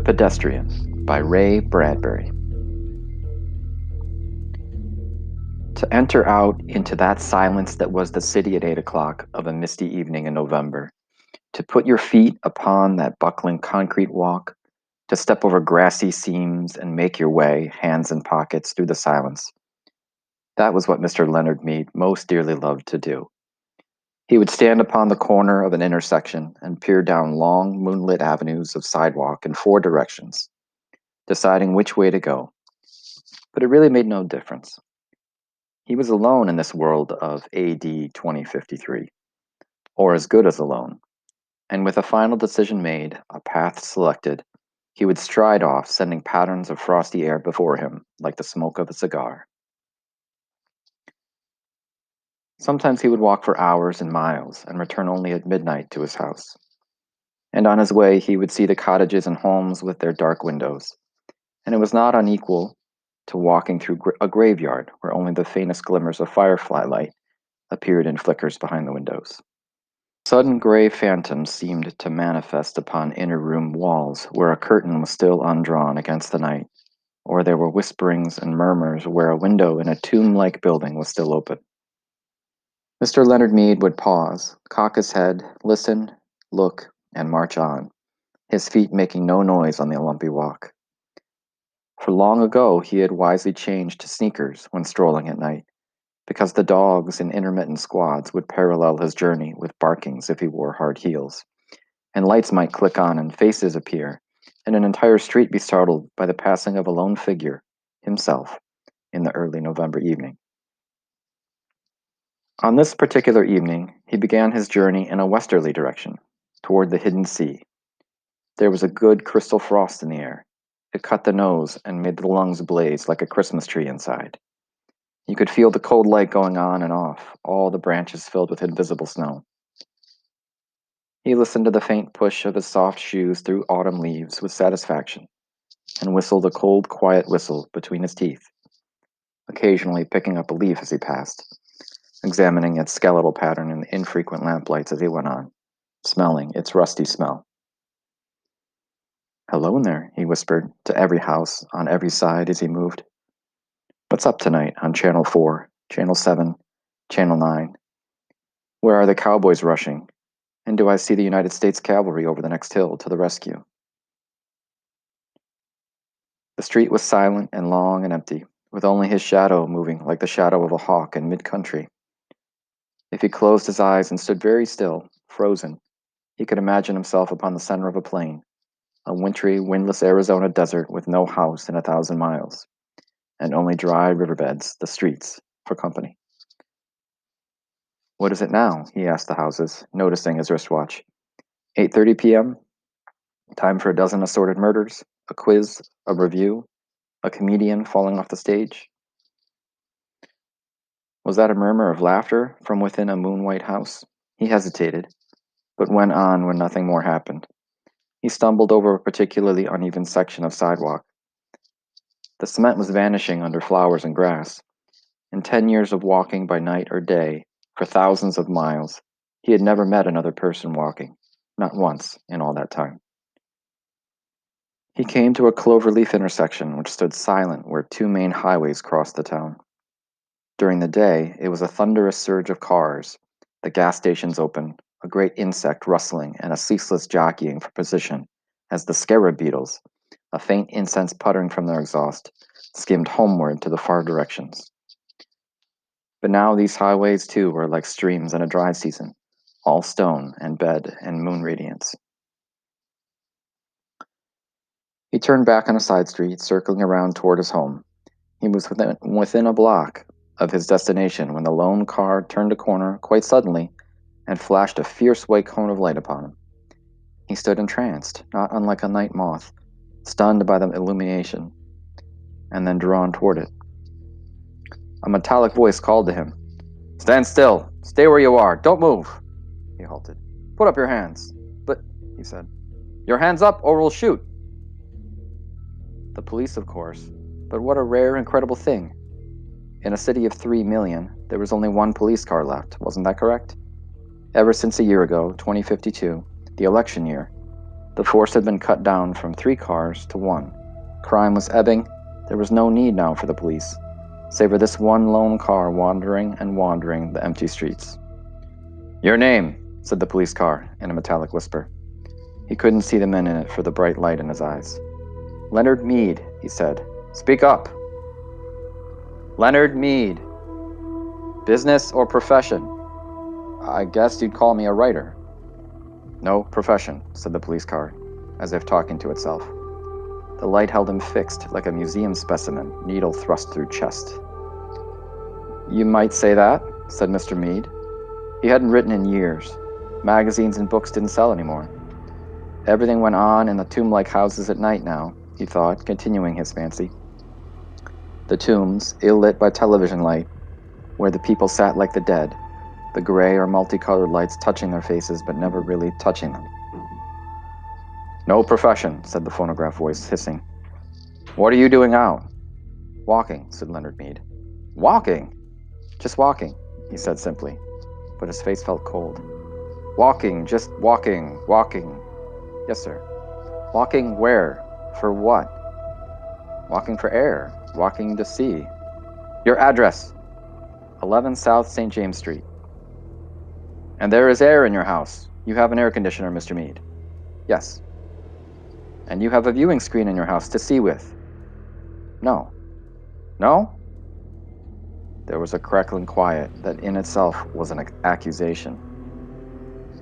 Pedestrian by Ray Bradbury. To enter out into that silence that was the city at 8 o'clock of a misty evening in November, to put your feet upon that buckling concrete walk, to step over grassy seams and make your way, hands in pockets, through the silence. That was what Mr. Leonard Mead most dearly loved to do. He would stand upon the corner of an intersection and peer down long, moonlit avenues of sidewalk in four directions, deciding which way to go. But it really made no difference. He was alone in this world of AD 2053, or as good as alone, and with a final decision made, a path selected, he would stride off, sending patterns of frosty air before him like the smoke of a cigar. Sometimes he would walk for hours and miles and return only at midnight to his house. And on his way, he would see the cottages and homes with their dark windows, and it was not unequal to walking through a graveyard where only the faintest glimmers of firefly light appeared in flickers behind the windows. Sudden gray phantoms seemed to manifest upon inner room walls where a curtain was still undrawn against the night, or there were whisperings and murmurs where a window in a tomb-like building was still open. Mr. Leonard Mead would pause, cock his head, listen, look, and march on, his feet making no noise on the lumpy walk. For long ago he had wisely changed to sneakers when strolling at night, because the dogs in intermittent squads would parallel his journey with barkings if he wore hard heels, and lights might click on and faces appear, and an entire street be startled by the passing of a lone figure, himself, in the early November evening. On this particular evening, he began his journey in a westerly direction, toward the hidden sea. There was a good crystal frost in the air. It cut the nose and made the lungs blaze like a Christmas tree inside. You could feel the cold light going on and off, all the branches filled with invisible snow. He listened to the faint push of his soft shoes through autumn leaves with satisfaction, and whistled a cold, quiet whistle between his teeth, occasionally picking up a leaf as he passed, examining its skeletal pattern in the infrequent lamplights as he went on, smelling its rusty smell. "Hello in there," he whispered to every house on every side as he moved. "What's up tonight on Channel 4, Channel 7, Channel 9? Where are the cowboys rushing? And do I see the United States cavalry over the next hill to the rescue?" The street was silent and long and empty, with only his shadow moving like the shadow of a hawk in mid-country. If he closed his eyes and stood very still, frozen, he could imagine himself upon the center of a plain, a wintry, windless Arizona desert with no house in 1,000 miles, and only dry riverbeds, the streets, for company. "What is it now?" he asked the houses, noticing his wristwatch. 8:30 p.m.? Time for a dozen assorted murders, a quiz, a review, a comedian falling off the stage? Was that a murmur of laughter from within a moon-white house? He hesitated, but went on when nothing more happened. He stumbled over a particularly uneven section of sidewalk. The cement was vanishing under flowers and grass. In 10 years of walking by night or day, for thousands of miles, he had never met another person walking, not once in all that time. He came to a cloverleaf intersection which stood silent where two main highways crossed the town. During the day, it was a thunderous surge of cars, the gas stations open, a great insect rustling, and a ceaseless jockeying for position as the scarab beetles, a faint incense puttering from their exhaust, skimmed homeward to the far directions. But now these highways too were like streams in a dry season, all stone and bed and moon radiance. He turned back on a side street, circling around toward his home. He was within a block of his destination when the lone car turned a corner quite suddenly and flashed a fierce white cone of light upon him. He stood entranced, not unlike a night moth, stunned by the illumination, and then drawn toward it. A metallic voice called to him. "Stand still! Stay where you are! Don't move!" He halted. "Put up your hands." "But," he said, "your hands up or we'll shoot." The police, of course, but what a rare, incredible thing. In a city of 3 million, there was only one police car left, wasn't that correct? Ever since a year ago, 2052, the election year, The force had been cut down from 3 cars to 1. Crime was ebbing. There was no need now for the police, save for this one lone car wandering and wandering the empty streets. "Your name," said the police car in a metallic whisper. He couldn't see the men in it for the bright light in his eyes. "Leonard Mead," he said. "Speak up." "Leonard Mead. Business or profession?" "I guess you'd call me a writer." "No, profession," said the police car, as if talking to itself. The light held him fixed like a museum specimen, needle thrust through chest. "You might say that," said Mr. Mead. He hadn't written in years. Magazines and books didn't sell anymore. Everything went on in the tomb-like houses at night now, he thought, continuing his fancy. The tombs, ill-lit by television light, where the people sat like the dead, the gray or multicolored lights touching their faces but never really touching them. "No profession," said the phonograph voice, hissing. "What are you doing out?" "Walking," said Leonard Mead. "Walking?" "Just walking," he said simply, but his face felt cold. "Walking, just walking, walking." "Yes, sir." "Walking where? For what?" "Walking for air, walking to sea." "Your address?" 11 South St. James Street. "And there is air in your house. You have an air conditioner, Mr. Mead." "Yes." "And you have a viewing screen in your house to see with." "No." "No?" There was a crackling quiet that in itself was an accusation.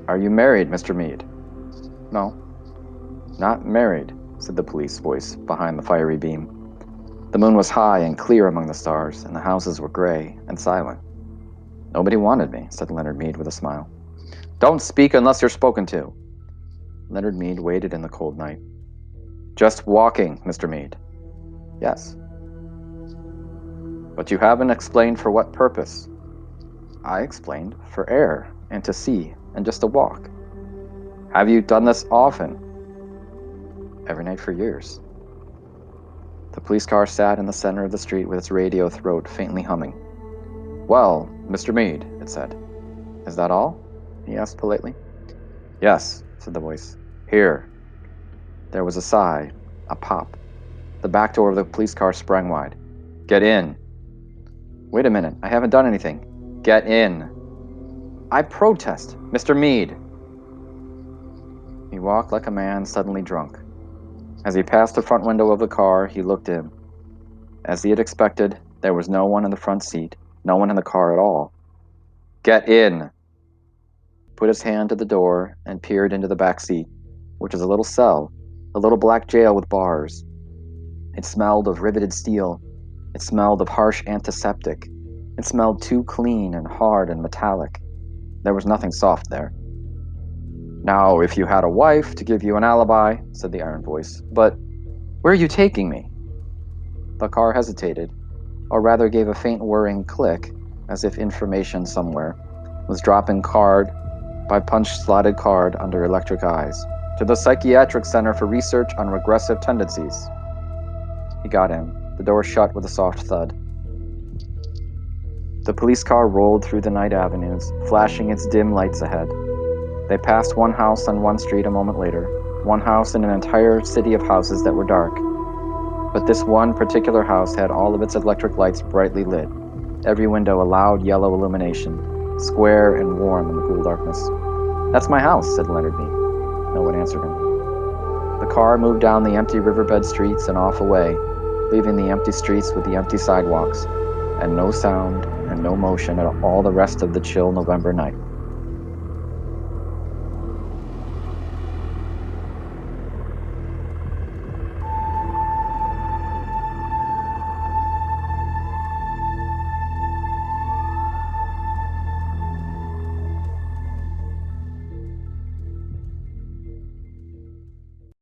"Are you married, Mr. Mead?" "No." "Not married," said the police voice behind the fiery beam. The moon was high and clear among the stars, and the houses were gray and silent. "Nobody wanted me," said Leonard Mead with a smile. "Don't speak unless you're spoken to." Leonard Mead waited in the cold night. "Just walking, Mr. Mead." "Yes." "But you haven't explained for what purpose." "I explained. For air, and to see, and just to walk." "Have you done this often?" "Every night for years." The police car sat in the center of the street with its radio throat faintly humming. "Well, Mr. Mead," it said. "Is that all?" he asked politely. "Yes," said the voice. "Here." There was a sigh, a pop. The back door of the police car sprang wide. "Get in." "Wait a minute, I haven't done anything." "Get in." "I protest, Mr. Mead." He walked like a man suddenly drunk. As he passed the front window of the car, he looked in. As he had expected, there was no one in the front seat, no one in the car at all. "Get in." He put his hand to the door and peered into the back seat, which was a little cell, a little black jail with bars. It smelled of riveted steel. It smelled of harsh antiseptic. It smelled too clean and hard and metallic. There was nothing soft there. "Now, if you had a wife to give you an alibi," said the iron voice, "but where are you taking me?" The car hesitated, or rather gave a faint whirring click, as if information somewhere was dropping card by punch-slotted card under electric eyes. "To the Psychiatric Center for Research on Regressive Tendencies." He got in. The door shut with a soft thud. The police car rolled through the night avenues, flashing its dim lights ahead. They passed one house on one street a moment later, one house in an entire city of houses that were dark. But this one particular house had all of its electric lights brightly lit, every window a loud yellow illumination, square and warm in the cool darkness. "That's my house," said Leonard Mead. No one answered him. The car moved down the empty riverbed streets and off away, leaving the empty streets with the empty sidewalks, and no sound and no motion at all the rest of the chill November night.